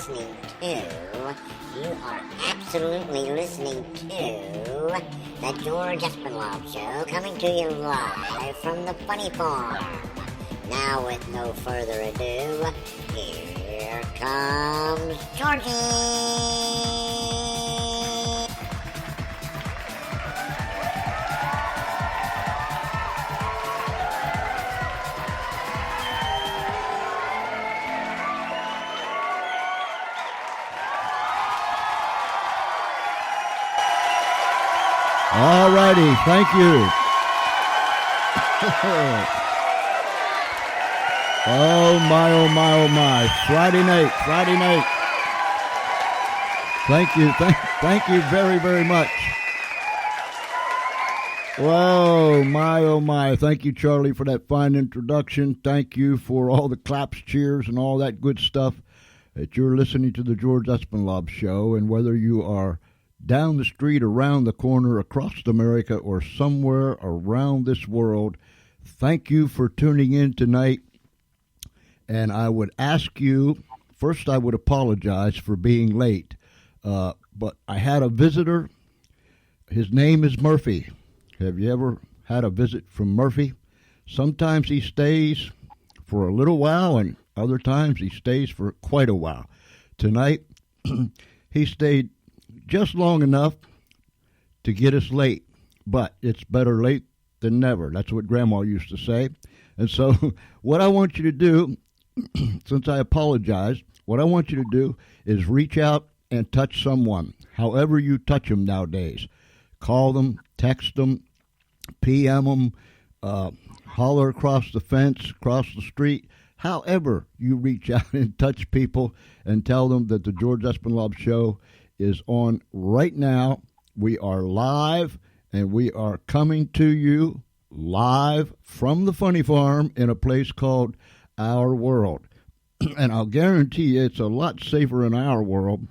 listening to, you are absolutely listening to the George Espenlaub Show, coming to you live from the Funny Farm. Now, with no further ado, here comes Georgie! All righty, thank you. Oh my, oh my, oh my. Friday night. Thank you very, very much. Whoa, my, oh my. Thank you, Charlie, for that fine introduction. Thank you for all the claps, cheers, and all that good stuff that you're listening to the George Espenlaub Show. And whether you are down the street, around the corner, across America, or somewhere around this world, thank you for tuning in tonight. And I would ask you, first I would apologize for being late, but I had a visitor. His name is Murphy. Have you ever had a visit from Murphy? Sometimes he stays for a little while, and other times he stays for quite a while. Tonight, he stayed just long enough to get us late, but it's better late than never. That's what Grandma used to say. And so what I want you to do, since I apologize, what I want you to do is reach out and touch someone, however you touch them nowadays. Call them, text them, PM them, holler across the fence, across the street. However you reach out and touch people and tell them that the George Espenlaub Show is on right now. We are live, and we are coming to you live from the Funny Farm in a place called Our World. And I'll guarantee you it's a lot safer in our world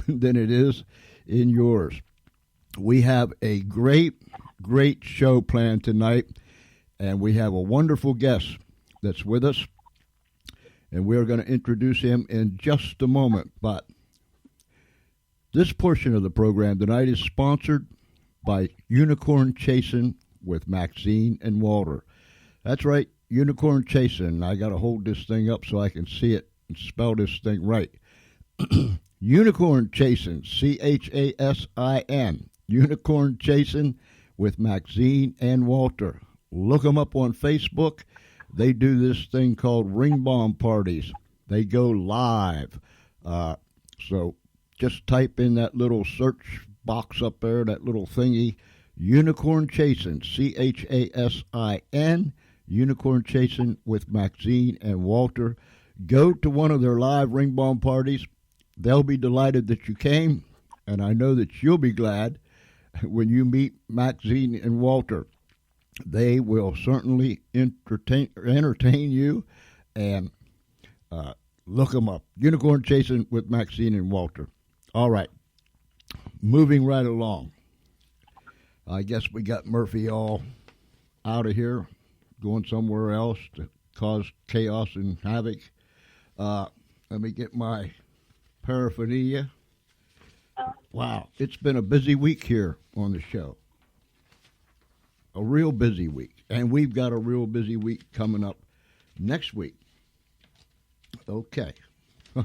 than it is in yours. We have a great show planned tonight, and we have a wonderful guest that's with us, and we're going to introduce him in just a moment. But this portion of the program tonight is sponsored by Unicorn Chasing with Maxine and Walter. That's right, Unicorn Chasing. I got to hold this thing up so I can see it and spell this thing right. Unicorn Chasing, Chasin. Unicorn Chasing with Maxine and Walter. Look them up on Facebook. They do this thing called ring bomb parties. They go live. So just type in that little search box up there, that little thingy, Unicorn Chasing, Chasin, Unicorn Chasing with Maxine and Walter. Go to one of their live ring bomb parties. They'll be delighted that you came, and I know that you'll be glad when you meet Maxine and Walter. They will certainly entertain you, and look them up. Unicorn Chasing with Maxine and Walter. All right, moving right along. I guess we got Murphy all out of here, going somewhere else to cause chaos and havoc. Let me get my paraphernalia. Wow, it's been a busy week here on the show. A real busy week. And we've got a real busy week coming up next week. Okay.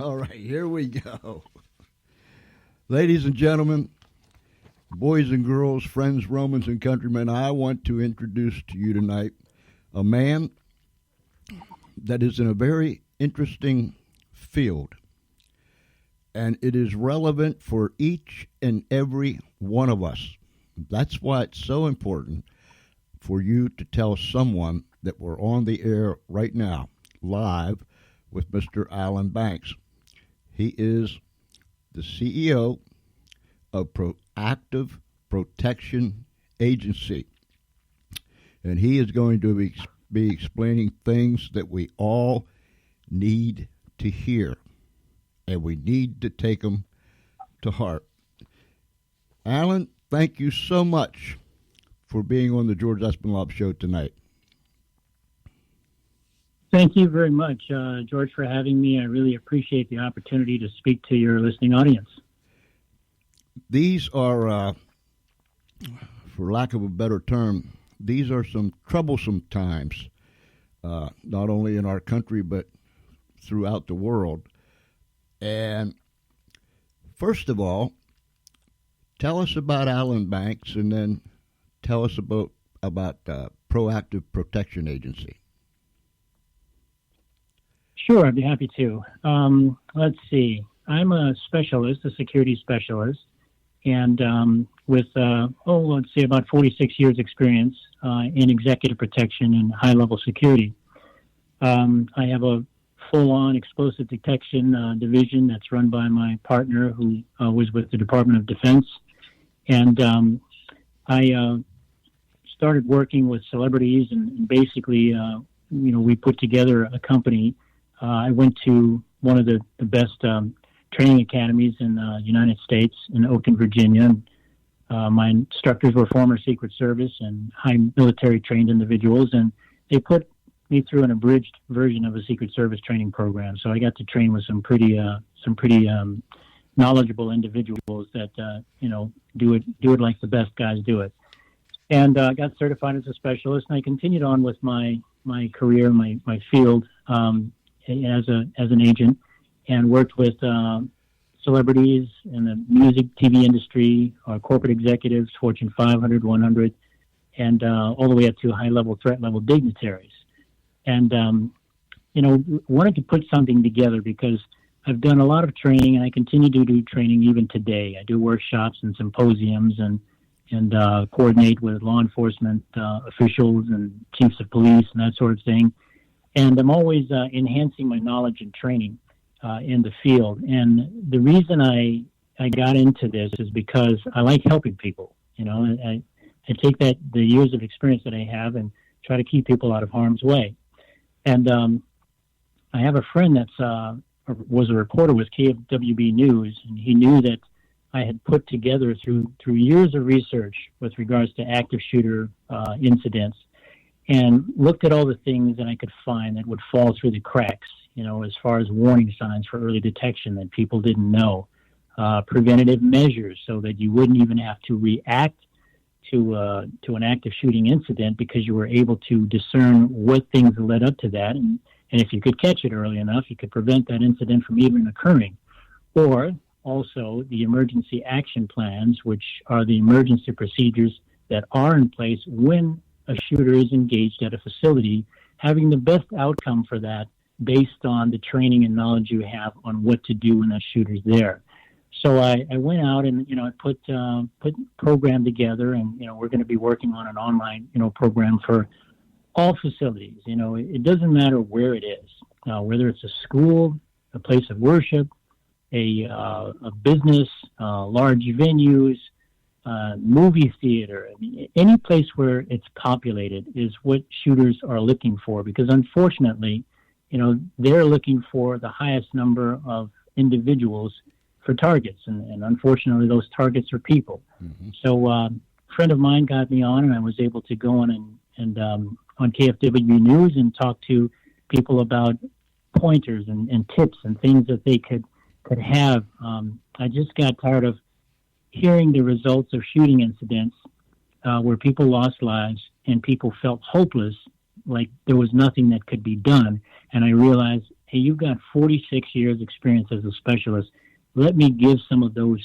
All right, here we go. Ladies and gentlemen, boys and girls, friends, Romans, and countrymen, I want to introduce to you tonight a man that is in a very interesting field. And it is relevant for each and every one of us. That's why it's so important for you to tell someone that we're on the air right now, live, with Mr. Alan Banks. He is the CEO of Proactive Protection Agency. And he is going to be explaining things that we all need to hear. And we need to take them to heart. Alan, thank you so much for being on the George Espenlaub Show tonight. Thank you very much, George, for having me. I really appreciate the opportunity to speak to your listening audience. These are, for lack of a better term, these are some troublesome times, not only in our country but throughout the world. And first of all, tell us about Allen Banks, and then tell us about Proactive Protection Agency. Sure, I'd be happy to. Let's see. I'm a specialist, a security specialist, and with, let's say about 46 years experience in executive protection and high-level security. I have a full-on explosive detection division that's run by my partner who was with the Department of Defense. And I started working with celebrities and basically, we put together a company. I went to one of the best training academies in the United States in Oakland, Virginia. My instructors were former Secret Service and high military trained individuals, and they put me through an abridged version of a Secret Service training program. So I got to train with some pretty knowledgeable individuals that do it like the best guys do it. And got certified as a specialist, and I continued on with my career, my field as an agent, and worked with celebrities in the music, TV industry, corporate executives, Fortune 500, 100, and all the way up to high-level, threat-level dignitaries. And, wanted to put something together because I've done a lot of training, and I continue to do training even today. I do workshops and symposiums and coordinate with law enforcement officials and chiefs of police and that sort of thing. And I'm always enhancing my knowledge and training in the field. And the reason I got into this is because I like helping people. I take the years of experience that I have and try to keep people out of harm's way. And I have a friend that's was a reporter with KFWB News, and he knew that I had put together through years of research with regards to active shooter incidents, and looked at all the things that I could find that would fall through the cracks, as far as warning signs for early detection that people didn't know, preventative measures so that you wouldn't even have to react to an active shooting incident because you were able to discern what things led up to that. And if you could catch it early enough, you could prevent that incident from even occurring. Or also the emergency action plans, which are the emergency procedures that are in place when a shooter is engaged at a facility, having the best outcome for that based on the training and knowledge you have on what to do when that shooter's there. So I went out and, I put program together, and, we're going to be working on an online, program for all facilities. It doesn't matter where it is, whether it's a school, a place of worship, a business, large venues, movie theater. Any place where it's populated is what shooters are looking for, because unfortunately, they're looking for the highest number of individuals for targets, and unfortunately those targets are people. Mm-hmm. So a friend of mine got me on, and I was able to go on and on KFWB News and talk to people about pointers and tips and things that they could have. I just got tired of hearing the results of shooting incidents where people lost lives and people felt hopeless, like there was nothing that could be done. And I realized, hey, you've got 46 years experience as a specialist. Let me give some of those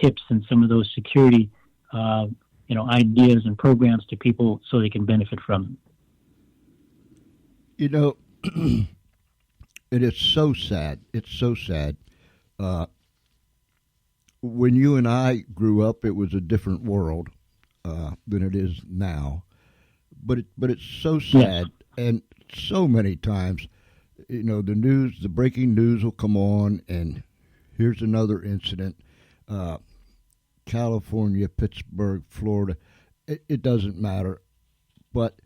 tips and some of those security ideas and programs to people so they can benefit from them. It is so sad. It's so sad. When you and I grew up, it was a different world than it is now. But it's so sad, yes. And so many times, the breaking news will come on, and here's another incident. California, Pittsburgh, Florida. It doesn't matter. But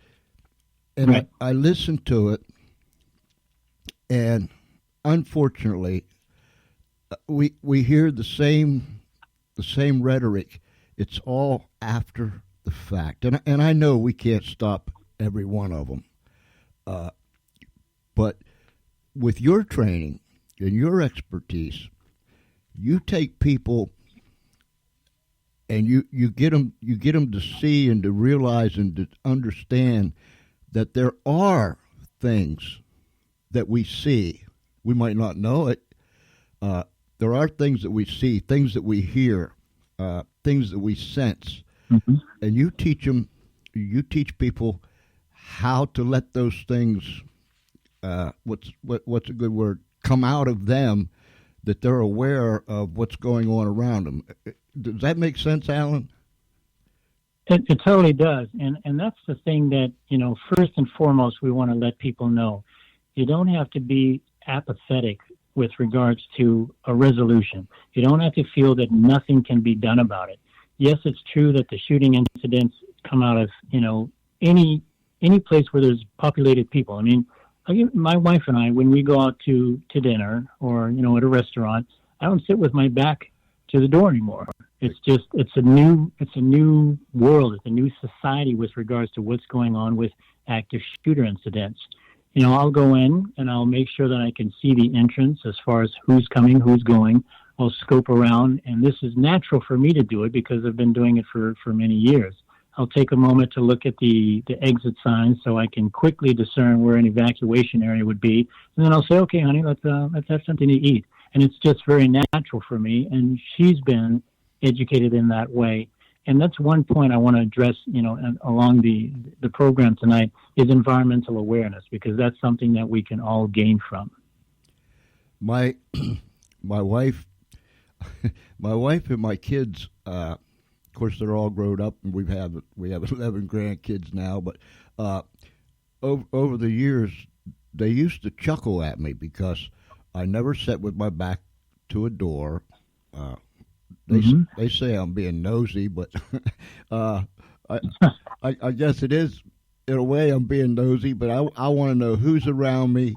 right. I listened to it, and unfortunately, we hear the same rhetoric. It's all after the fact, and I know we can't stop every one of them. But with your training and your expertise, you take people and you get them to see and to realize and to understand that there are things that we see. We might not know it. There are things that we see, things that we hear, things that we sense, and you teach people how to let those things. What's a good word? Come out of them, that they're aware of what's going on around them. Does that make sense, Alan? It totally does, and that's the thing that, first and foremost, we want to let people know. You don't have to be apathetic with regards to a resolution. You don't have to feel that nothing can be done about it. Yes, it's true that the shooting incidents come out of, any place where there's populated people. I mean, my wife and I, when we go out to dinner or, at a restaurant, I don't sit with my back to the door anymore. It's a new world. It's a new society with regards to what's going on with active shooter incidents. I'll go in and I'll make sure that I can see the entrance as far as who's coming, who's going. I'll scope around, and this is natural for me to do it because I've been doing it for many years. I'll take a moment to look at the exit signs so I can quickly discern where an evacuation area would be. And then I'll say, okay, honey, let's have something to eat. And it's just very natural for me. And she's been educated in that way. And that's one point I want to address, along the program tonight is environmental awareness, because that's something that we can all gain from. My wife and my kids, of course, they're all grown up, and we have 11 grandkids now. But over the years, they used to chuckle at me because I never sat with my back to a door. They say I'm being nosy, but I guess it is in a way I'm being nosy. But I want to know who's around me,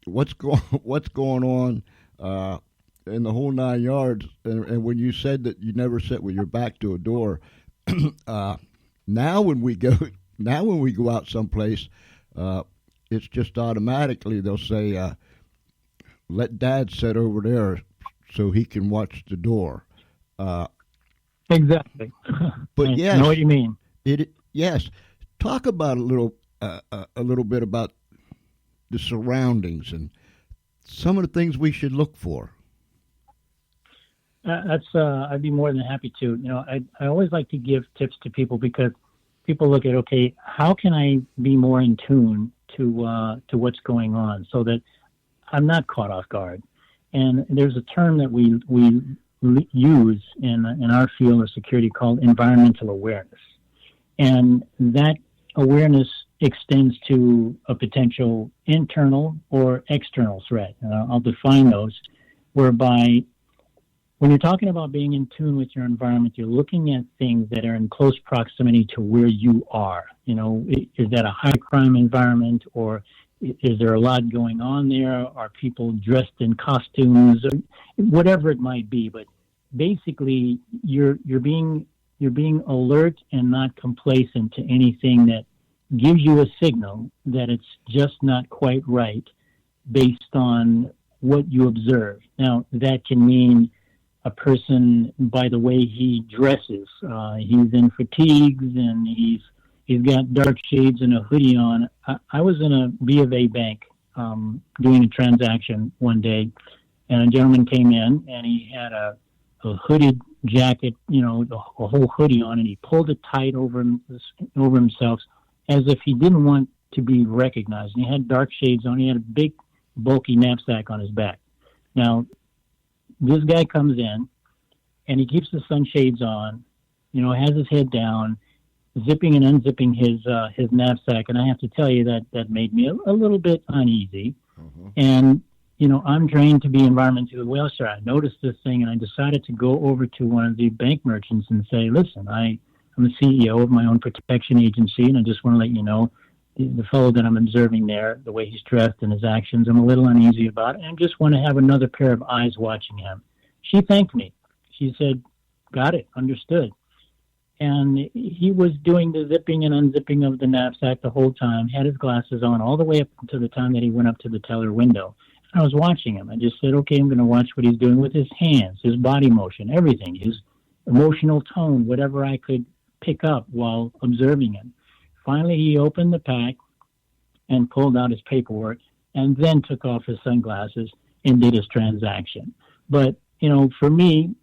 what's going on. In the whole 9 yards, and when you said that you never sit with your back to a door, now when we go out someplace, it's just automatically they'll say, "Let Dad sit over there so he can watch the door." Exactly. But yes, I know what you mean. Yes, talk about a little bit about the surroundings and some of the things we should look for. I'd be more than happy to. I always like to give tips to people because people look at, okay, how can I be more in tune to what's going on so that I'm not caught off guard? And there's a term that we use in our field of security called environmental awareness, and that awareness extends to a potential internal or external threat. I'll define those, whereby when you're talking about being in tune with your environment, you're looking at things that are in close proximity to where you are. Is that a high crime environment, or is there a lot going on there? Are people dressed in costumes, or whatever it might be? But basically, you're being alert and not complacent to anything that gives you a signal that it's just not quite right based on what you observe. Now, that can mean a person by the way he dresses. He's in fatigues and he's got dark shades and a hoodie on. I was in a B of A bank doing a transaction one day, and a gentleman came in and he had a hooded jacket, a whole hoodie on, and he pulled it tight over himself as if he didn't want to be recognized. And he had dark shades on. He had a big, bulky knapsack on his back. Now, this guy comes in, and he keeps the sunshades on, has his head down, zipping and unzipping his knapsack. And I have to tell you that made me a little bit uneasy. Mm-hmm. And, I'm trained to be environmentally aware, sir. I noticed this thing, and I decided to go over to one of the bank merchants and say, listen, I'm the CEO of my own protection agency, and I just want to let you know, the fellow that I'm observing there, the way he's dressed and his actions, I'm a little uneasy about it, and I just want to have another pair of eyes watching him. She thanked me. She said, got it, understood. and he was doing the zipping and unzipping of the knapsack the whole time, had his glasses on all the way up to the time that he went up to the teller window. And I was watching him. I just said, okay, I'm going to watch what he's doing with his hands, his body motion, everything, his emotional tone, whatever I could pick up while observing him. Finally, he opened the pack and pulled out his paperwork and then took off his sunglasses and did his transaction. But, for me,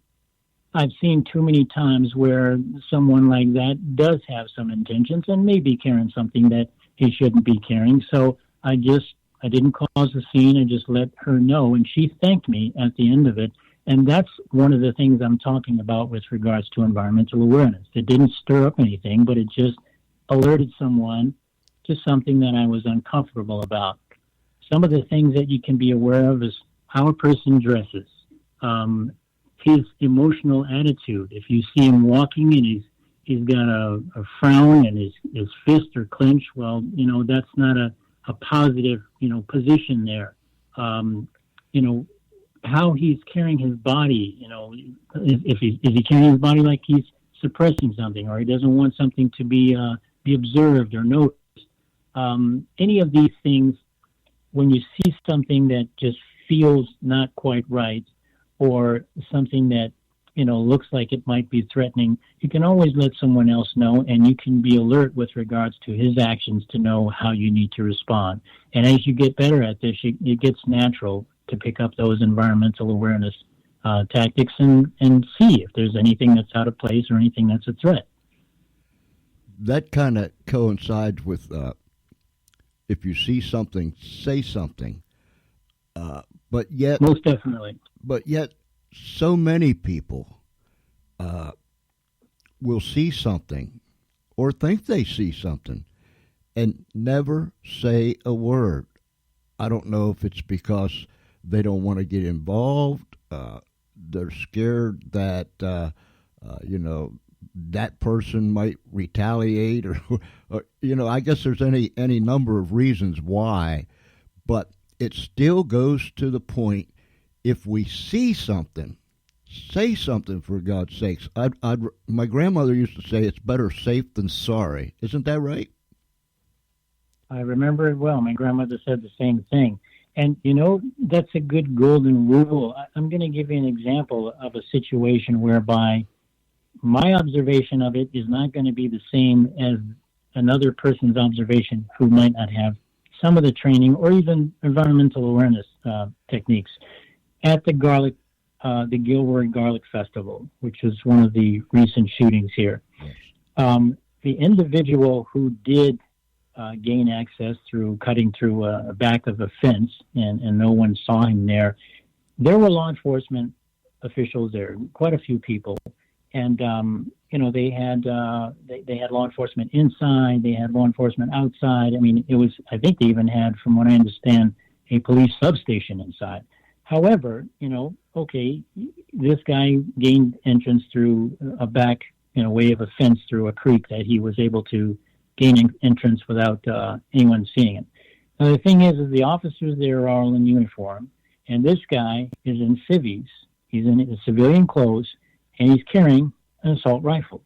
I've seen too many times where someone like that does have some intentions and may be carrying something that he shouldn't be carrying. So I didn't cause a scene. I just let her know, and she thanked me at the end of it. And that's one of the things I'm talking about with regards to environmental awareness. It didn't stir up anything, but it just alerted someone to something that I was uncomfortable about. Some of the things that you can be aware of is how a person dresses, his emotional attitude. If you see him walking and he's got a frown and his fists are clenched, well, that's not a positive, position there. How he's carrying his body, is he carrying his body like he's suppressing something, or he doesn't want something to be observed or noticed. Any of these things, when you see something that just feels not quite right, or something that looks like it might be threatening, you can always let someone else know, and you can be alert with regards to his actions to know how you need to respond. And as you get better at this, it gets natural to pick up those environmental awareness tactics and see if there's anything that's out of place or anything that's a threat. That kind of coincides with if you see something, say something. But yet, most definitely. But yet, so many people will see something or think they see something and never say a word. I don't know if it's because they don't want to get involved. They're scared that that person might retaliate, or I guess there's any number of reasons why, but it still goes to the point. If we see something, say something, for God's sakes. My grandmother used to say it's better safe than sorry. Isn't that right? I remember it well. My grandmother said the same thing. And, that's a good golden rule. I'm going to give you an example of a situation whereby my observation of it is not going to be the same as another person's observation who might not have some of the training or even environmental awareness techniques. At the Gilroy Garlic Festival, which was one of the recent shootings here, the individual who did gain access through cutting through a back of a fence and no one saw him there were law enforcement officials there, quite a few people. And, they had law enforcement inside, they had law enforcement outside. I mean, I think they even had, from what I understand, a police substation inside. However, this guy gained entrance through a back, way of a fence through a creek that he was able to gain entrance without anyone seeing him. Now, the thing is the officers there are all in uniform, and this guy is in civvies. He's in civilian clothes, and he's carrying an assault rifle.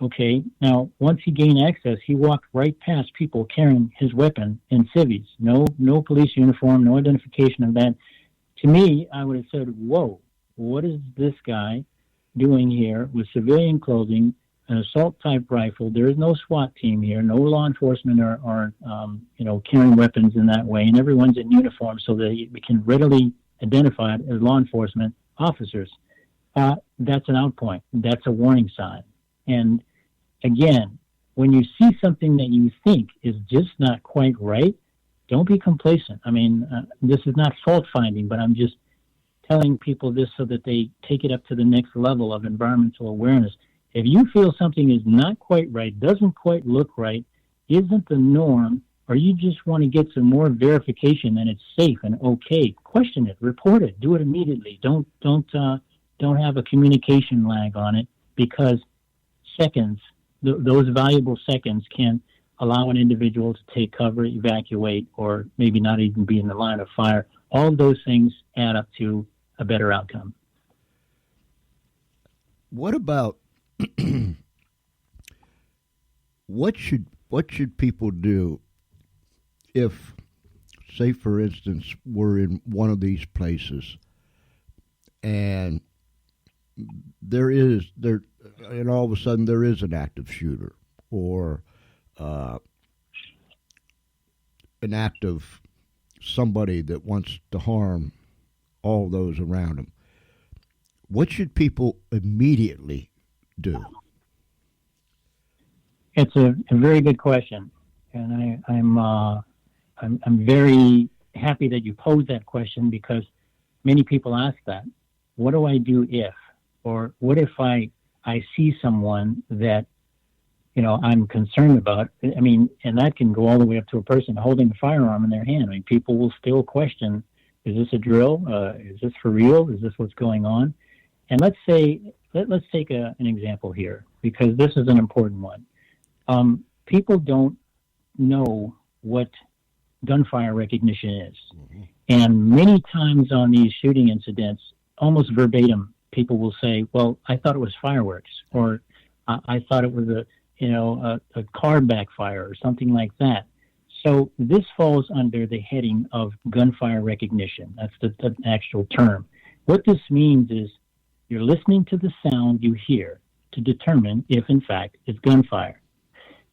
Okay, now, once he gained access, he walked right past people carrying his weapon in civvies. No police uniform, no identification of that. To me, I would have said, whoa, what is this guy doing here with civilian clothing, an assault-type rifle? There is no SWAT team here. No law enforcement are carrying weapons in that way, and everyone's in uniform so that we can readily identify it as law enforcement officers. That's an outpoint. That's a warning sign. And again, when you see something that you think is just not quite right, don't be complacent. I mean, this is not fault-finding, but I'm just telling people this so that they take it up to the next level of environmental awareness. If you feel something is not quite right, doesn't quite look right, isn't the norm, or you just want to get some more verification that it's safe and okay, question it, report it, do it immediately. Don't have a communication lag on it, because seconds, those valuable seconds can allow an individual to take cover, evacuate, or maybe not even be in the line of fire. All of those things add up to a better outcome. What about what should people do if, say, for instance, we're in one of these places and and all of a sudden there is an active shooter or an active somebody that wants to harm all those around them. What should people immediately do? It's a very good question, and I'm very happy that you posed that question because many people ask that. What do I do if, or what if I see someone that I'm concerned about? I mean, and that can go all the way up to a person holding a firearm in their hand. I mean, people will still question: is this a drill? Is this for real? Is this what's going on? And let's take an example here because this is an important one. People don't know what gunfire recognition is. Mm-hmm. And many times on these shooting incidents, almost verbatim, people will say, well, I thought it was fireworks, or I thought it was a car backfire or something like that. So this falls under the heading of gunfire recognition. That's the actual term. What this means is you're listening to the sound you hear to determine if, in fact, it's gunfire.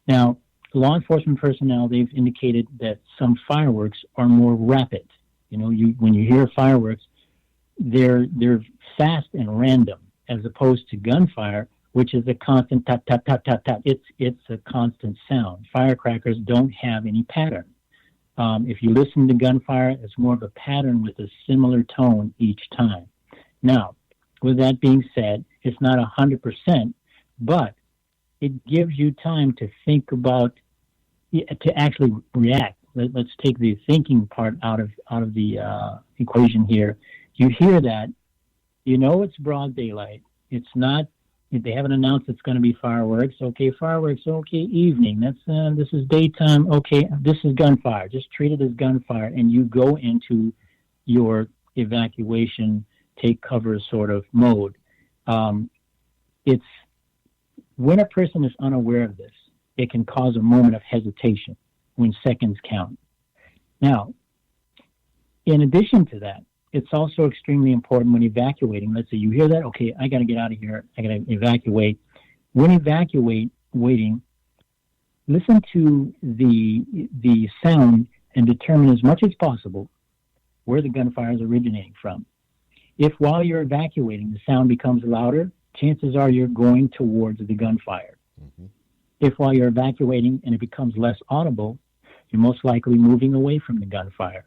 Now, law enforcement personnel, they've indicated that some fireworks are more rapid. When you hear fireworks, they're fast and random, as opposed to gunfire, which is a constant tap, tap, tap, tap, tap. It's a constant sound. Firecrackers don't have any pattern. If you listen to gunfire, it's more of a pattern with a similar tone each time. Now, with that being said, it's not 100%, but it gives you time to think about, to actually react. Let's take the thinking part out of the equation here. You hear that, it's broad daylight. It's not. They haven't announced it's going to be fireworks. Okay, fireworks. Okay, evening. This is daytime. Okay, this is gunfire. Just treat it as gunfire, and you go into your evacuation, take cover sort of mode. It's when a person is unaware of this, it can cause a moment of hesitation when seconds count. Now, in addition to that, it's also extremely important when evacuating. Let's say you hear that, okay, I got to get out of here. I got to evacuate. When waiting, listen to the sound and determine as much as possible where the gunfire is originating from. If while you're evacuating, the sound becomes louder, chances are you're going towards the gunfire. Mm-hmm. If while you're evacuating and it becomes less audible, you're most likely moving away from the gunfire.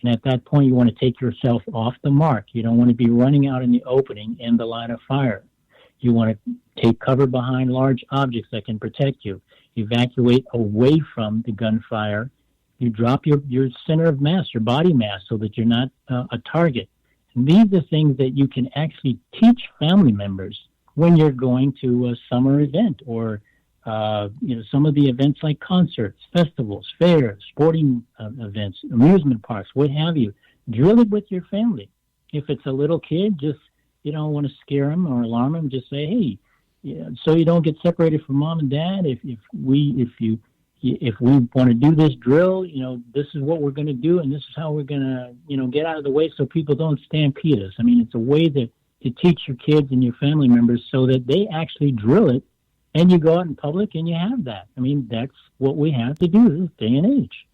And at that point, you want to take yourself off the mark. You don't want to be running out in the opening in the line of fire. You want to take cover behind large objects that can protect you. Evacuate away from the gunfire. You drop your center of mass, your body mass, so that you're not a target. And these are things that you can actually teach family members when you're going to a summer event or some of the events like concerts, festivals, fairs, sporting events, amusement parks, what have you. Drill it with your family. If it's a little kid, just you don't want to scare them or alarm them. Just say, hey, so you don't get separated from mom and dad. If we want to do this drill, this is what we're going to do, and this is how we're going to, get out of the way so people don't stampede us. I mean, it's a way to teach your kids and your family members so that they actually drill it. And you go out in public and you have that. I mean, that's what we have to do this day and age.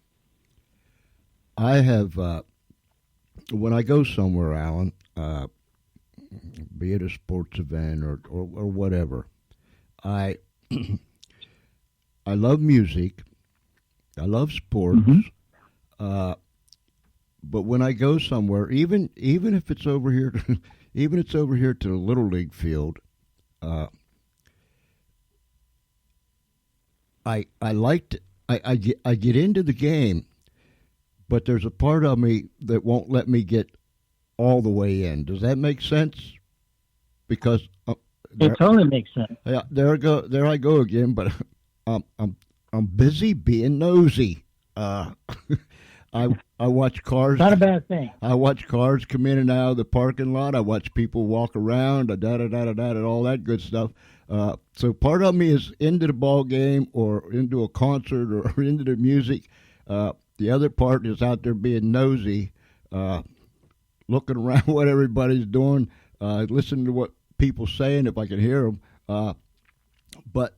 I have, when I go somewhere, Alan, be it a sports event or whatever, I love music. I love sports. Mm-hmm. But when I go somewhere, even if it's over here, even if it's over here to the Little League field, I get into the game, but there's a part of me that won't let me get all the way in. Does that make sense? Because it totally makes sense. Yeah, there I go again. But I'm busy being nosy. I watch cars. Not a bad thing. I watch cars come in and out of the parking lot. I watch people walk around, da da da da da, and all that good stuff. So part of me is into the ball game or into a concert or into the music. The other part is out there being nosy, looking around what everybody's doing, listening to what people saying if I can hear them. But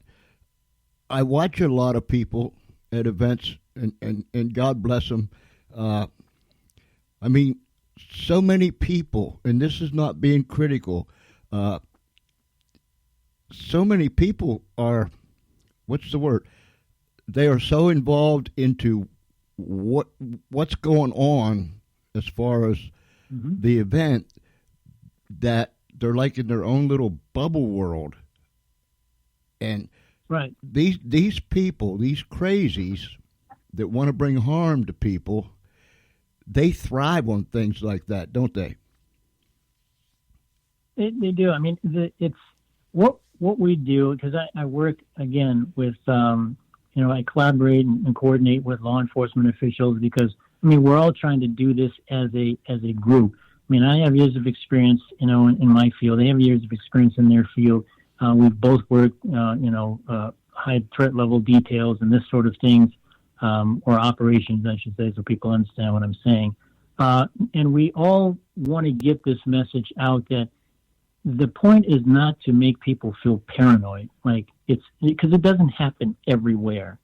I watch a lot of people at events, and God bless them. I mean, so many people, and this is not being critical, so many people are, what's the word? They are so involved into what's going on as far as the event that they're like in their own little bubble world. And right, these people, these crazies that want to bring harm to people, they thrive on things like that, don't they? They do. I mean, it's what we do, because I work again with I collaborate and coordinate with law enforcement officials, because I mean we're all trying to do this as a group. I mean, I have years of experience, in my field. They have years of experience in their field. We've both worked, high threat level details and this sort of things, or operations, I should say, so people understand what I'm saying. And we all want to get this message out that the point is not to make people feel paranoid, like because it doesn't happen everywhere.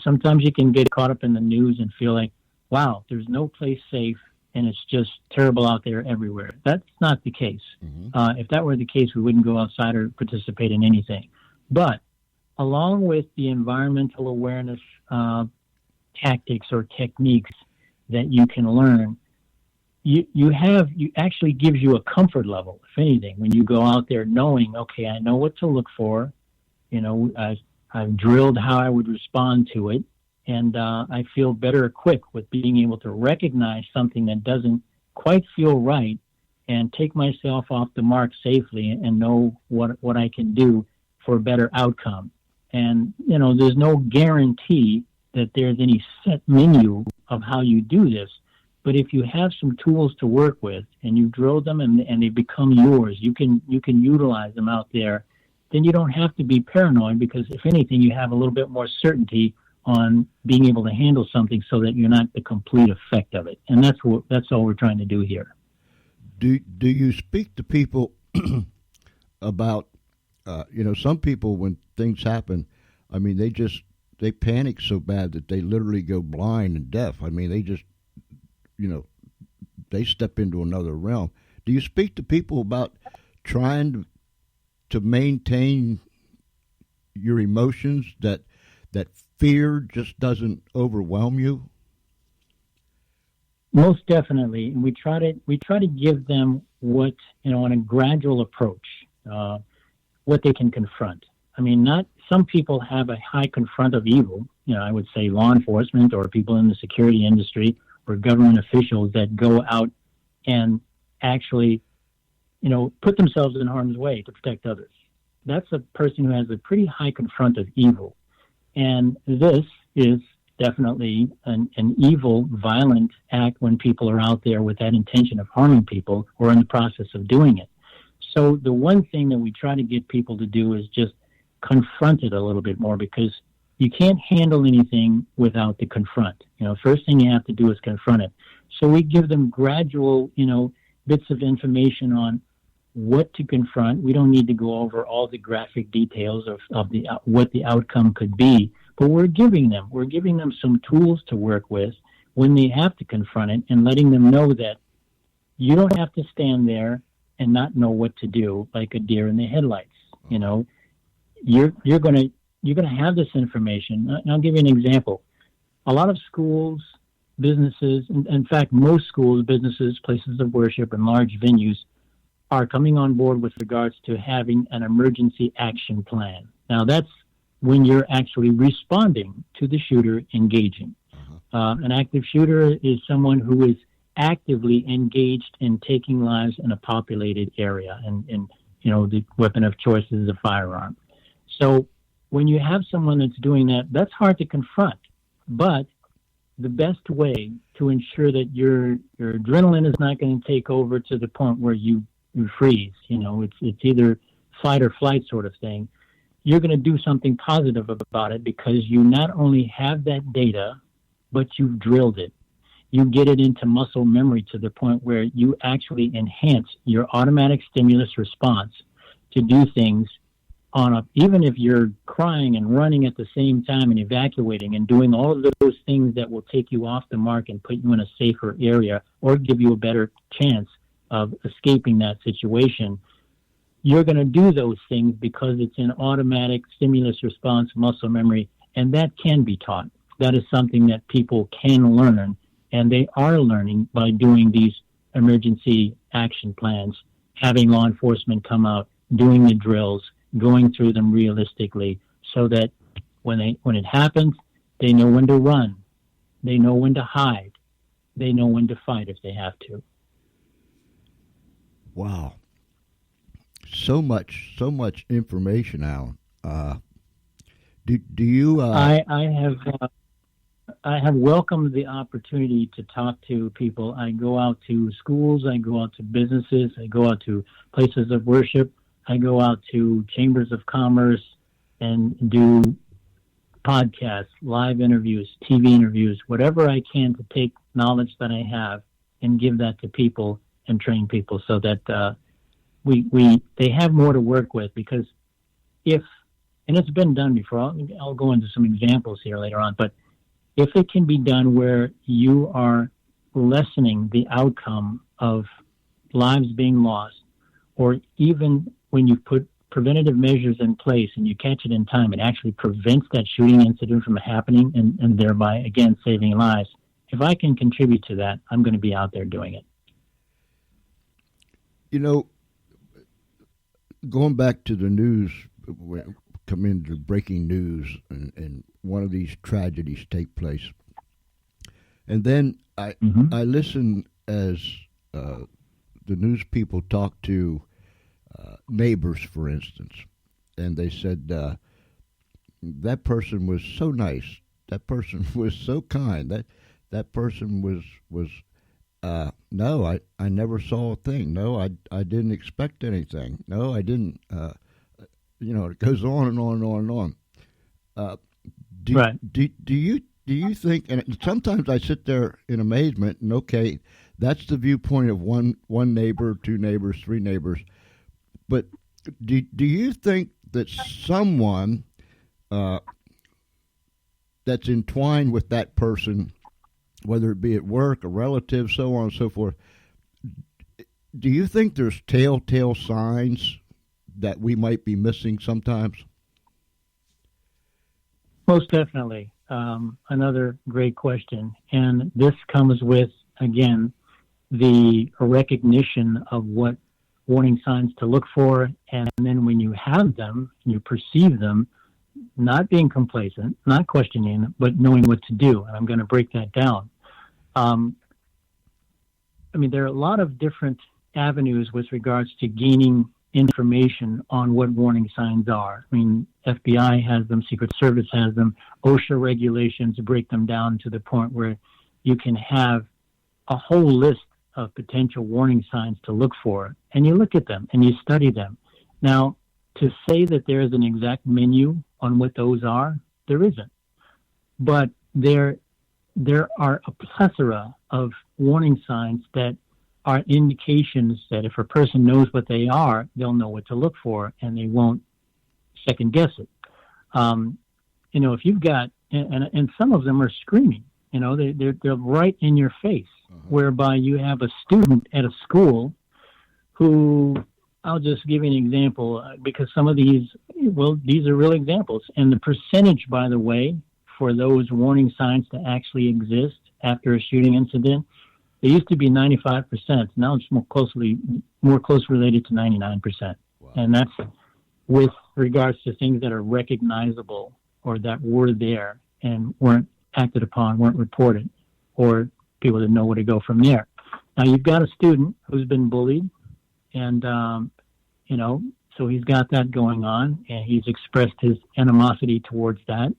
Sometimes you can get caught up in the news and feel like, wow, there's no place safe and it's just terrible out there everywhere. That's not the case. Mm-hmm. If that were the case, we wouldn't go outside or participate in anything. But along with the environmental awareness tactics or techniques that you can learn, you actually gives you a comfort level, if anything, when you go out there knowing, okay, I know what to look for. I've drilled how I would respond to it, and I feel better equipped with being able to recognize something that doesn't quite feel right and take myself off the mark safely and know what I can do for a better outcome. And, there's no guarantee that there's any set menu of how you do this. But if you have some tools to work with and you drill them and they become yours, you can utilize them out there, then you don't have to be paranoid, because if anything, you have a little bit more certainty on being able to handle something so that you're not the complete effect of it. And that's all we're trying to do here. Do you speak to people about, some people when things happen, I mean, they panic so bad that they literally go blind and deaf. I mean, they just, they step into another realm. Do you speak to people about trying to maintain your emotions, that fear just doesn't overwhelm you? Most definitely. And we try to give them what, on a gradual approach, what they can confront. I mean, some people have a high confront of evil, I would say law enforcement or people in the security industry or government officials that go out and actually, put themselves in harm's way to protect others. That's a person who has a pretty high confront of evil. And this is definitely an evil, violent act when people are out there with that intention of harming people or in the process of doing it. So the one thing that we try to get people to do is just confront it a little bit more, because you can't handle anything without the confront. First thing you have to do is confront it. So we give them gradual, bits of information on what to confront. We don't need to go over all the graphic details of what the outcome could be, but we're giving them some tools to work with when they have to confront it, and letting them know that you don't have to stand there and not know what to do like a deer in the headlights. You're going to have this information. And I'll give you an example. A lot of schools, businesses, in fact, most schools, businesses, places of worship, and large venues are coming on board with regards to having an emergency action plan. Now, that's when you're actually responding to the shooter engaging. An active shooter is someone who is actively engaged in taking lives in a populated area, and the weapon of choice is a firearm. So when you have someone that's doing that, that's hard to confront. But the best way to ensure that your adrenaline is not going to take over to the point where you freeze. It's either fight or flight sort of thing. You're going to do something positive about it because you not only have that data, but you've drilled it. You get it into muscle memory to the point where you actually enhance your automatic stimulus response to do things even if you're crying and running at the same time and evacuating and doing all of those things that will take you off the mark and put you in a safer area or give you a better chance of escaping that situation. You're going to do those things because it's an automatic stimulus response muscle memory, and that can be taught. That is something that people can learn, and they are learning by doing these emergency action plans, having law enforcement come out, doing the drills, going through them realistically, so that when it happens, they know when to run, they know when to hide, they know when to fight if they have to. Wow. So much information, Alan. Do you? I have welcomed the opportunity to talk to people. I go out to schools, I go out to businesses, I go out to places of worship, I go out to chambers of commerce and do podcasts, live interviews, TV interviews, whatever I can to take knowledge that I have and give that to people and train people so that they have more to work with. Because and it's been done before, I'll go into some examples here later on, but if it can be done where you are lessening the outcome of lives being lost, or even when you put preventative measures in place and you catch it in time, it actually prevents that shooting incident from happening and thereby, again, saving lives. If I can contribute to that, I'm going to be out there doing it. Going back to the news, come into breaking news, and one of these tragedies take place, and then I listen as the news people talk to neighbors, for instance, and they said that person was so nice, that person was so kind, that person was no, I never saw a thing. No, I didn't expect anything. No, I didn't. It goes on and on and on and on. Do you think? And sometimes I sit there in amazement. And okay, that's the viewpoint of one neighbor, two neighbors, three neighbors. But do you think that someone that's entwined with that person, whether it be at work, a relative, so on and so forth, do you think there's telltale signs that we might be missing sometimes? Most definitely. Another great question. And this comes with, again, the recognition of what warning signs to look for. And then when you have them, you perceive them, not being complacent, not questioning, but knowing what to do. And I'm going to break that down. There are a lot of different avenues with regards to gaining information on what warning signs are. FBI has them, Secret Service has them, OSHA regulations break them down to the point where you can have a whole list of potential warning signs to look for, and you look at them and you study them. Now, to say that there is an exact menu on what those are, there isn't. But there are a plethora of warning signs that are indications that if a person knows what they are, they'll know what to look for, and they won't second guess it. If you've got, and some of them are screaming, they're right in your face, whereby you have a student at a school who, I'll just give you an example, because some of these are real examples. And the percentage, by the way, for those warning signs to actually exist after a shooting incident, it used to be 95%. Now it's more closely related to 99%. Wow. And that's with regards to things that are recognizable or that were there and weren't acted upon, weren't reported, or people that know where to go from there. Now you've got a student who's been bullied, and so he's got that going on, and he's expressed his animosity towards that.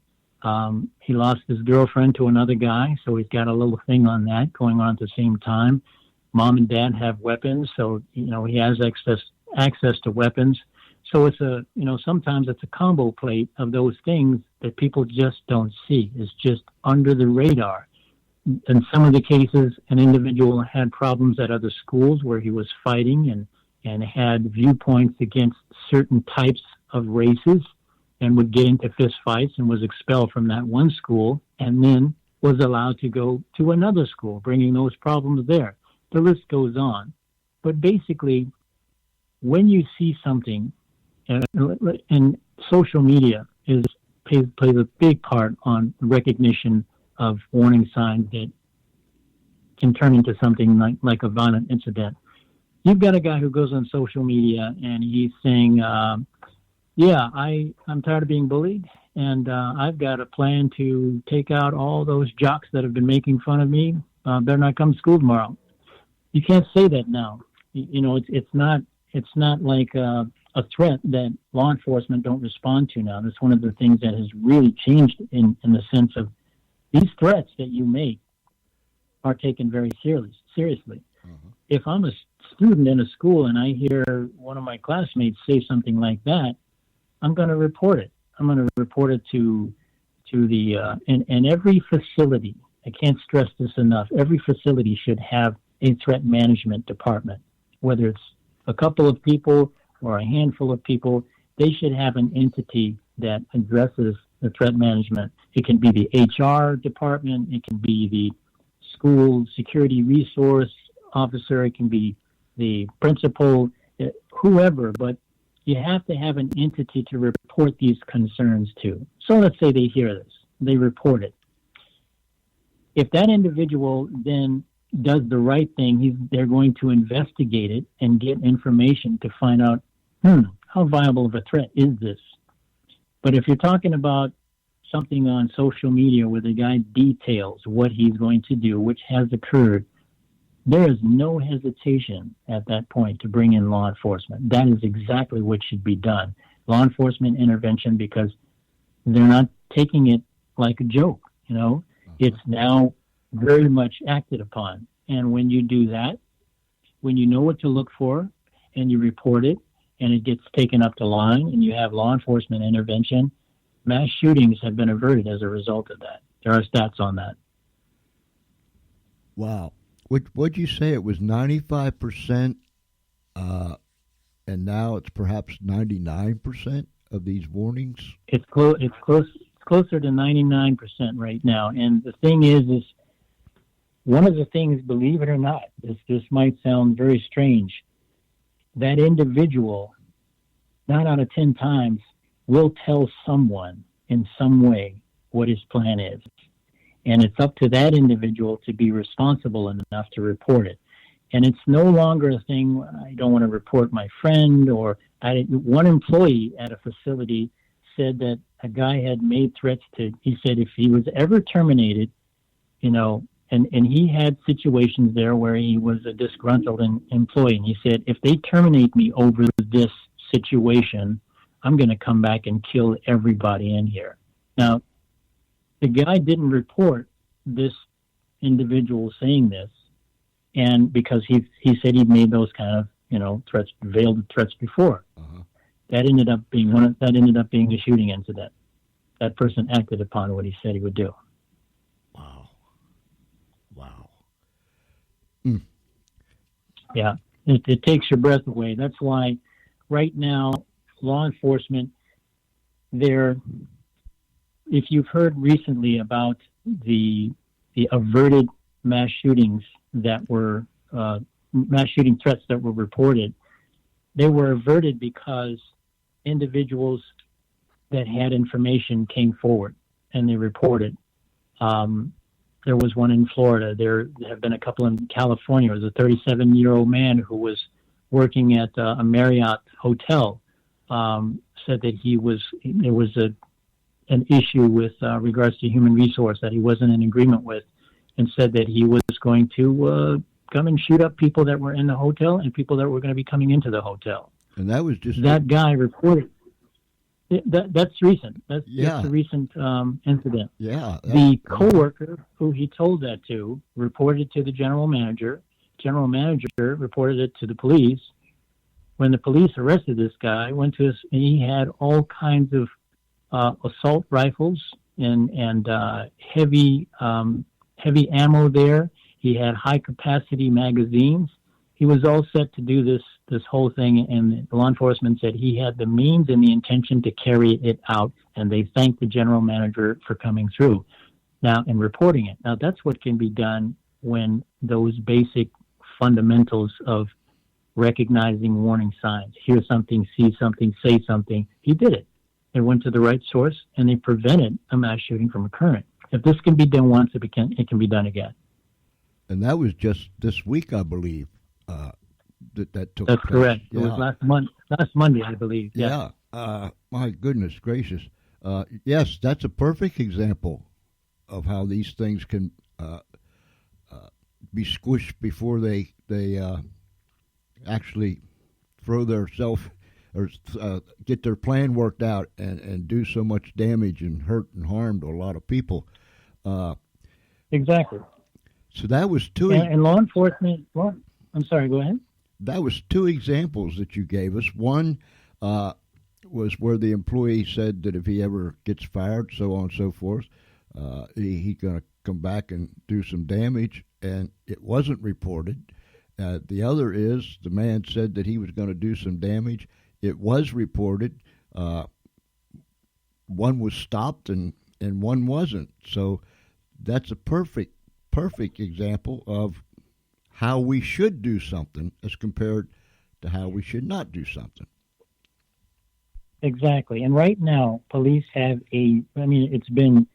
He lost his girlfriend to another guy, so he's got a little thing on that going on at the same time. Mom and dad have weapons, so he has access to weapons. So it's sometimes it's a combo plate of those things that people just don't see. It's just under the radar. In some of the cases, an individual had problems at other schools where he was fighting and had viewpoints against certain types of races and would get into fist fights and was expelled from that one school and then was allowed to go to another school, bringing those problems there. The list goes on. But basically, when you see something, and social media plays a big part on recognition of warning signs that can turn into something like a violent incident. You've got a guy who goes on social media and he's saying, I'm tired of being bullied, and I've got a plan to take out all those jocks that have been making fun of me. Better not come to school tomorrow. You can't say that now. It's not like a threat that law enforcement don't respond to now. That's one of the things that has really changed in the sense of these threats that you make are taken very seriously. Mm-hmm. If I'm a student in a school and I hear one of my classmates say something like that, I'm going to report it. I'm going to report it to the and every facility. I can't stress this enough. Every facility should have a threat management department, whether it's a couple of people or a handful of people. They should have an entity that addresses the threat management. It can be the HR department. It can be the school security resource officer. It can be the principal, whoever, but you have to have an entity to report these concerns to. So let's say they hear this. They report it. If that individual then does the right thing, they're going to investigate it and get information to find out, how viable of a threat is this? But if you're talking about something on social media where the guy details what he's going to do, which has occurred, there is no hesitation at that point to bring in law enforcement. That is exactly what should be done. Law enforcement intervention, because they're not taking it like a joke, It's now very much acted upon. And when you do that, when you know what to look for and you report it and it gets taken up the line and you have law enforcement intervention, mass shootings have been averted as a result of that. There are stats on that. Wow. What'd you say? It was 95%, and now it's perhaps 99% of these warnings? It's closer to 99% right now. And the thing is one of the things, believe it or not, this might sound very strange, that individual, 9 out of 10 times, will tell someone in some way what his plan is. And it's up to that individual to be responsible enough to report it. And it's no longer a thing, I don't want to report my friend, or one employee at a facility said that a guy had made threats he said if he was ever terminated, and he had situations there where he was a disgruntled employee. And he said, if they terminate me over this situation, I'm going to come back and kill everybody in here. Now, the guy didn't report this individual saying this, and because he said he'd made those kind of threats, veiled threats before. Uh-huh. That ended up being a shooting incident. That person acted upon what he said he would do. Wow. Yeah, it takes your breath away. That's why right now law enforcement, if you've heard recently about the averted mass shootings that were mass shooting threats that were reported, they were averted because individuals that had information came forward and they reported. There was one in Florida. There have been a couple in California. There was a 37-year-old man who was working at a Marriott hotel, said that there was an issue with regards to human resource that he wasn't in agreement with, and said that he was going to come and shoot up people that were in the hotel and people that were going to be coming into the hotel. And that was just... That guy reported. That's recent. That's Yeah. just a recent incident. Yeah. The coworker who he told that to reported to the general manager. General manager reported it to the police. When the police arrested this guy, he had all kinds of assault rifles and heavy ammo there. He had high capacity magazines. He was all set to do this whole thing, and law enforcement said he had the means and the intention to carry it out, and they thanked the general manager for coming through now and reporting it. Now that's what can be done when those basic fundamentals of recognizing warning signs, hear something, see something, say something. He did it. They went to the right source, and they prevented a mass shooting from occurring. If this can be done once, it can be done again. And that was just this week, I believe. That took That's place. correct. Yeah. It was last Monday, I believe. Yeah. My goodness gracious. Yes, that's a perfect example of how these things can be squished before they actually throw themselves or get their plan worked out and do so much damage and hurt and harm to a lot of people. Exactly. So that was two. And law enforcement. Well, I'm sorry. Go ahead. That was two examples that you gave us. One was where the employee said that if he ever gets fired, so on and so forth, he's going to come back and do some damage, and it wasn't reported. The other is the man said that he was going to do some damage. It was reported. One was stopped and one wasn't. So that's a perfect example of how we should do something as compared to how we should not do something. Exactly. And right now, police have it's been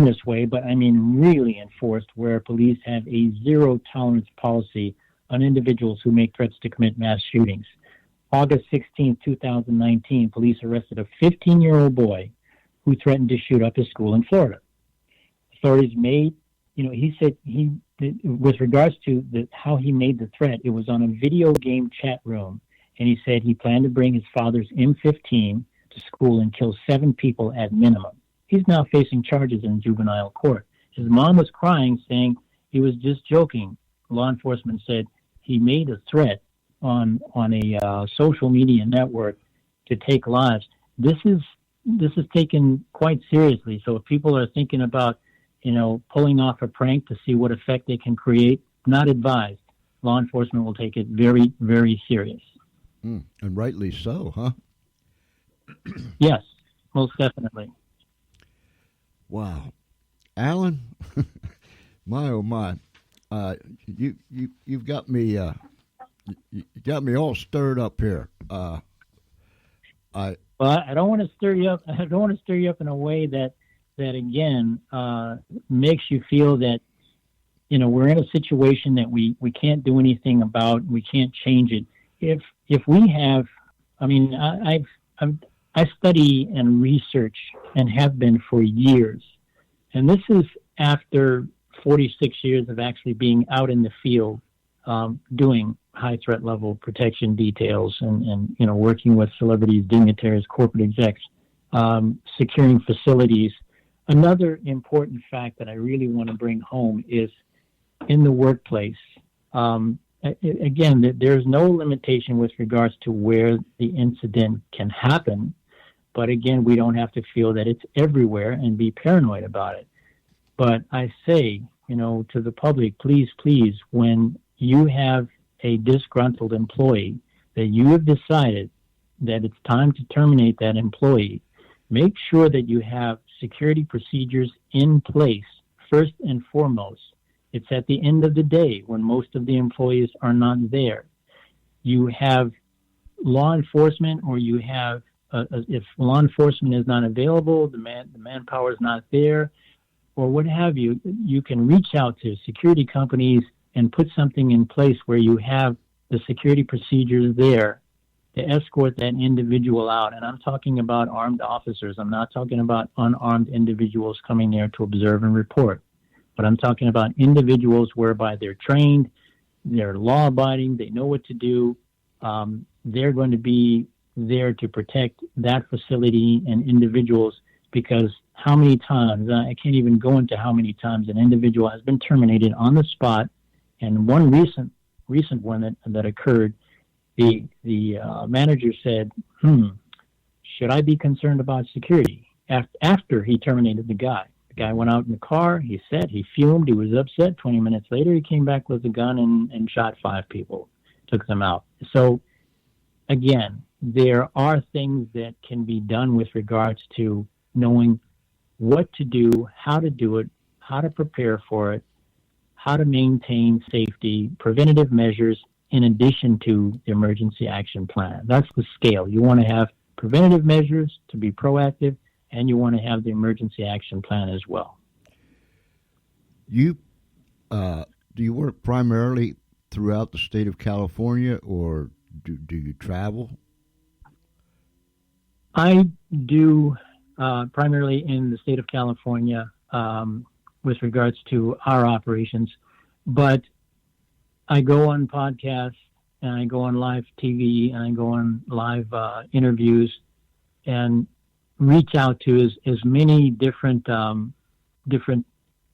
this way, but really enforced, where police have a zero tolerance policy on individuals who make threats to commit mass shootings. August 16, 2019, police arrested a 15-year-old boy who threatened to shoot up his school in Florida. Authorities made, he said with regards to how he made the threat, it was on a video game chat room, and he said he planned to bring his father's M15 to school and kill 7 people at minimum. He's now facing charges in juvenile court. His mom was crying, saying he was just joking. Law enforcement said he made a threat on a social media network to take lives. This is taken quite seriously. So if people are thinking about pulling off a prank to see what effect they can create, not advised. Law enforcement will take it very, very serious. And rightly so, huh? Yes, most definitely. Wow. Alan, my oh my. You've got me you got me all stirred up here. I don't want to stir you up. I don't want to stir you up in a way that again makes you feel that we're in a situation that we can't do anything about. We can't change it. If we have, I study and research and have been for years, and this is after 46 years of actually being out in the field, doing high threat level protection details and working with celebrities, dignitaries, corporate execs, securing facilities. Another important fact that I really want to bring home is in the workplace. Again, there's no limitation with regards to where the incident can happen. But again, we don't have to feel that it's everywhere and be paranoid about it. But I say, to the public, please, when you have a disgruntled employee that you have decided that it's time to terminate that employee, make sure that you have security procedures in place first and foremost. It's at the end of the day when most of the employees are not there. You have law enforcement, or you have, if law enforcement is not available, the manpower is not there, or what have you, you can reach out to security companies and put something in place where you have the security procedures there to escort that individual out. And I'm talking about armed officers. I'm not talking about unarmed individuals coming there to observe and report. But I'm talking about individuals whereby they're trained, they're law-abiding, they know what to do. They're going to be there to protect that facility and individuals, because how many times, I can't even go into how many times an individual has been terminated on the spot. And one recent one that occurred, the manager said, should I be concerned about security? After he terminated the guy. The guy went out in the car, he fumed, he was upset. 20 minutes later, he came back with a gun and shot 5 people, took them out. So, again, there are things that can be done with regards to knowing what to do, how to do it, how to prepare for it, how to maintain safety, preventative measures, in addition to the emergency action plan. That's the scale. You want to have preventative measures to be proactive, and you want to have the emergency action plan as well. Do you work primarily throughout the state of California, or do you travel? I do primarily in the state of California with regards to our operations, but I go on podcasts, and I go on live TV, and I go on live interviews, and reach out to as many different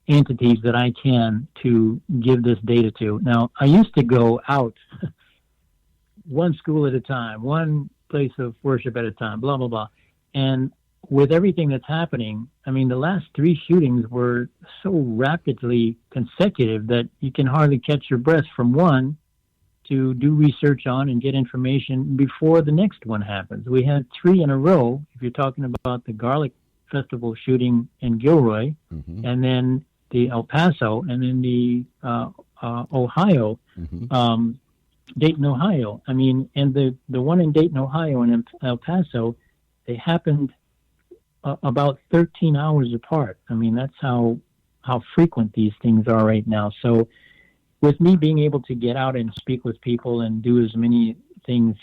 entities that I can to give this data to. Now, I used to go out one school at a time, one place of worship at a time, blah, blah, blah. And with everything that's happening, I mean, the last 3 shootings were so rapidly consecutive that you can hardly catch your breath from one to do research on and get information before the next one happens. We had 3 in a row, if you're talking about the Garlic Festival shooting in Gilroy, and then the El Paso, and then the Ohio, Dayton, Ohio. I mean, and the one in Dayton, Ohio, and in El Paso, they happened about 13 hours apart. I mean, that's how frequent these things are right now. So with me being able to get out and speak with people and do as many things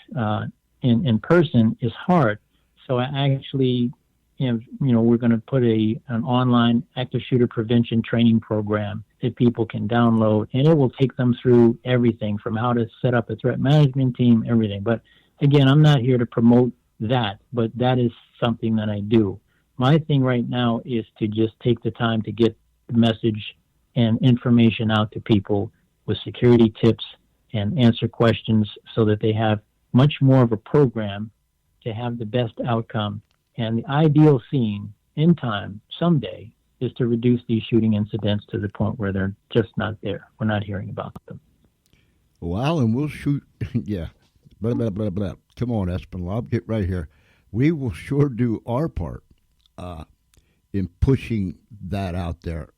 in person is hard. So I actually, we're going to put an online active shooter prevention training program that people can download, and it will take them through everything from how to set up a threat management team, everything. But again, I'm not here to promote that, but that is something that I do. My thing right now is to just take the time to get the message and information out to people with security tips and answer questions so that they have much more of a program to have the best outcome. And the ideal scene in time someday is to reduce these shooting incidents to the point where they're just not there. We're not hearing about them. Well, and we'll shoot, yeah, blah, blah, blah, blah. Come on, Espenlaub, get right here. We will sure do our part in pushing that out there.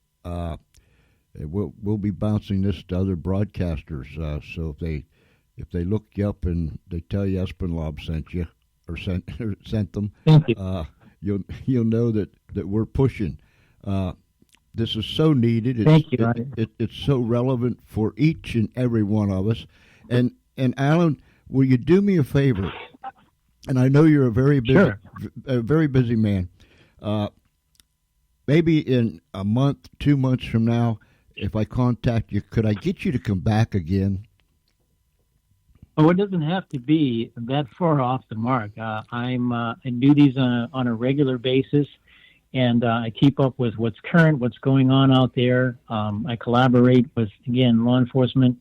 We'll be bouncing this to other broadcasters. So if they look you up and they tell you Espenlaub sent you or sent them, thank you. You'll know that we're pushing. This is so needed. Thank you. It's so relevant for each and every one of us. And Alan, will you do me a favor? And I know you're a very busy man. Maybe in a month, 2 months from now, if I contact you, could I get you to come back again? Oh, it doesn't have to be that far off the mark. I do these on a regular basis, and I keep up with what's current, what's going on out there. I collaborate with, again, law enforcement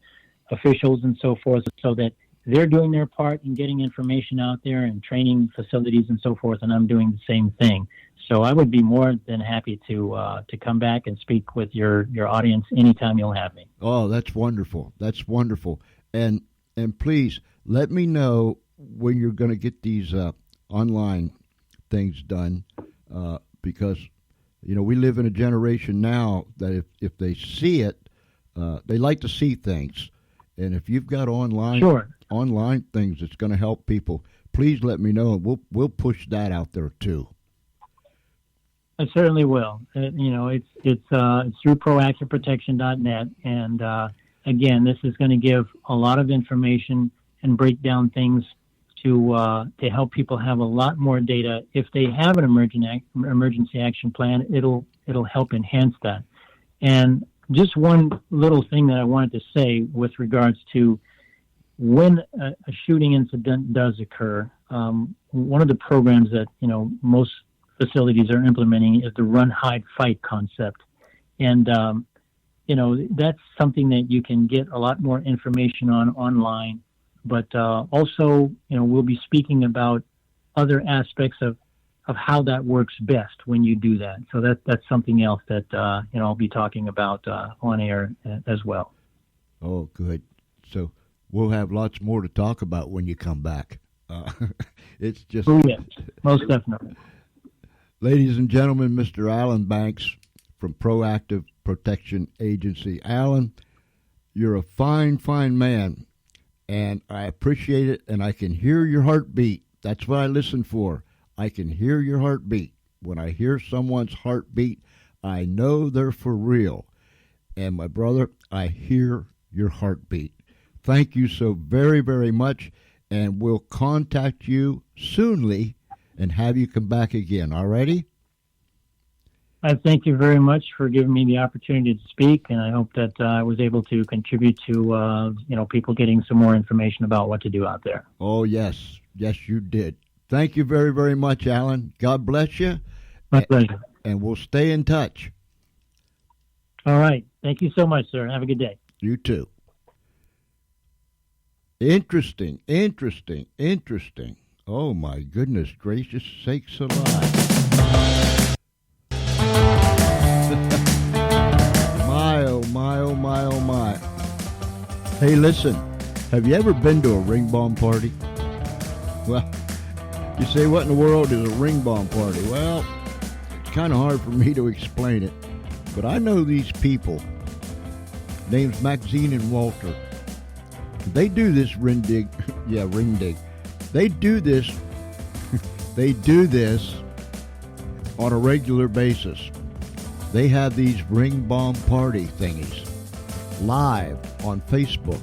officials and so forth, so that they're doing their part in getting information out there and training facilities and so forth, and I'm doing the same thing. So I would be more than happy to come back and speak with your audience anytime you'll have me. Oh, that's wonderful. That's wonderful. And please let me know when you're going to get these online things done, because we live in a generation now that if they see it, they like to see things. And if you've got online things that's going to help people, please let me know, and we'll push that out there too. I certainly will. It's through proactiveprotection.net, and again, this is going to give a lot of information and break down things to help people have a lot more data. If they have an emergency action plan, it'll help enhance that. And just one little thing that I wanted to say with regards to when a shooting incident does occur, one of the programs that, most facilities are implementing is the run, hide, fight concept. And, that's something that you can get a lot more information on online. But also, we'll be speaking about other aspects of how that works best when you do that. So that's something else that, I'll be talking about on air as well. Oh, good. So we'll have lots more to talk about when you come back. It's just... Oh, yes, most definitely. Ladies and gentlemen, Mr. Alan Banks from Proactive Protection Agency. Alan, you're a fine, fine man, and I appreciate it, and I can hear your heartbeat. That's what I listen for. I can hear your heartbeat. When I hear someone's heartbeat, I know they're for real. And my brother, I hear your heartbeat. Thank you so very, very much, and we'll contact you soonly and have you come back again. All righty? I thank you very much for giving me the opportunity to speak, and I hope that I was able to contribute to, people getting some more information about what to do out there. Oh, yes. Yes, you did. Thank you very, very much, Alan. God bless you. My pleasure. And we'll stay in touch. All right. Thank you so much, sir. Have a good day. You too. Interesting. Oh, my goodness gracious sakes alive. My. Hey, listen, have you ever been to a ring bomb party? Well, you say, what in the world is a ring bomb party? Well, it's kind of hard for me to explain it, but I know these people. Names Maxine and Walter. They do this ring dig. Yeah, ring dig. They do this. They do this on a regular basis. They have these ring bomb party thingies live on Facebook.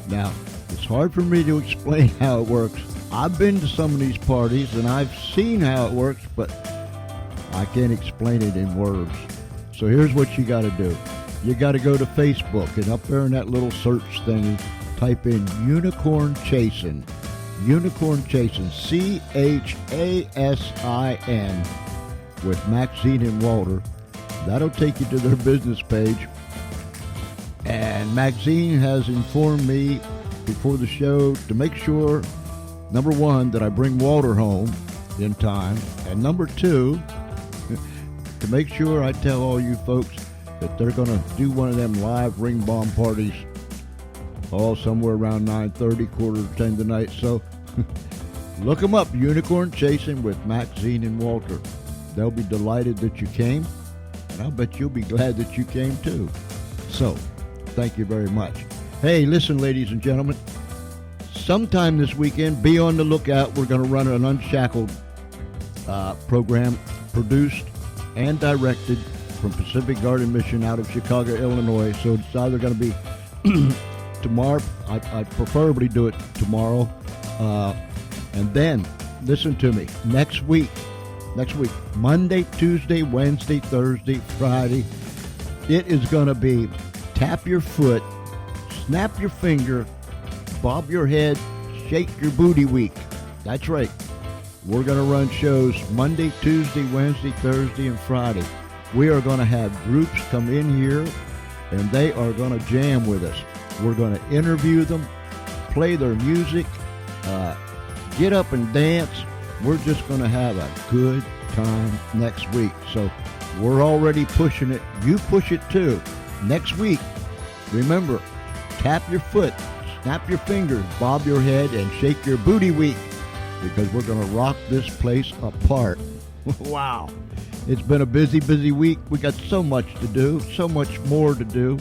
Now, it's hard for me to explain how it works. I've been to some of these parties and I've seen how it works, but I can't explain it in words. So here's what you got to do. You got to go to Facebook, and up there in that little search thingy, type in Unicorn Chasin'. Unicorn Chasin', CHASIN, with Maxine and Walter. That'll take you to their business page. And Maxine has informed me before the show to make sure, number one, that I bring Walter home in time, and number two, to make sure I tell all you folks that they're going to do one of them live ring bomb parties all somewhere around 9:30, quarter to 10 tonight. So look them up, Unicorn Chasing with Maxine and Walter. They'll be delighted that you came, and I'll bet you'll be glad that you came too. So thank you very much. Hey, listen, ladies and gentlemen, sometime this weekend, be on the lookout. We're going to run an Unshackled program produced and directed from Pacific Garden Mission out of Chicago, Illinois. So it's either going to be tomorrow. I'd preferably do it tomorrow. And then, listen to me, next week, Monday, Tuesday, Wednesday, Thursday, Friday, it is going to be tap your foot, snap your finger, bob your head, shake your booty week. That's right. We're going to run shows Monday, Tuesday, Wednesday, Thursday, and Friday. We are going to have groups come in here, and they are going to jam with us. We're going to interview them, play their music, get up and dance. We're just going to have a good time next week. So we're already pushing it. You push it too. Next week, remember, tap your foot, snap your fingers, bob your head, and shake your booty week, because we're going to rock this place apart. Wow. It's been a busy, busy week. We got so much to do, so much more to do.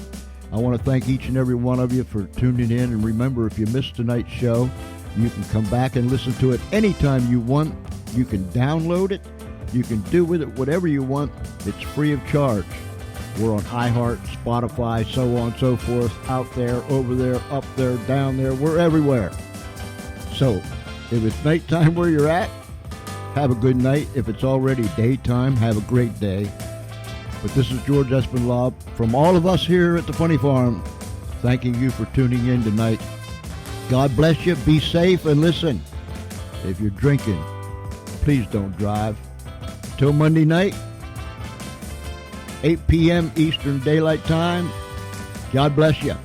I want to thank each and every one of you for tuning in. And remember, if you missed tonight's show, you can come back and listen to it anytime you want. You can download it. You can do with it whatever you want. It's free of charge. We're on iHeart, Spotify, so on and so forth, out there, over there, up there, down there. We're everywhere. So if it's nighttime where you're at, have a good night. If it's already daytime, have a great day. But this is George Espenlaub from all of us here at the Funny Farm, thanking you for tuning in tonight. God bless you. Be safe. And listen, If you're drinking, please don't drive. Till Monday night, 8 p.m. Eastern Daylight Time, God bless you.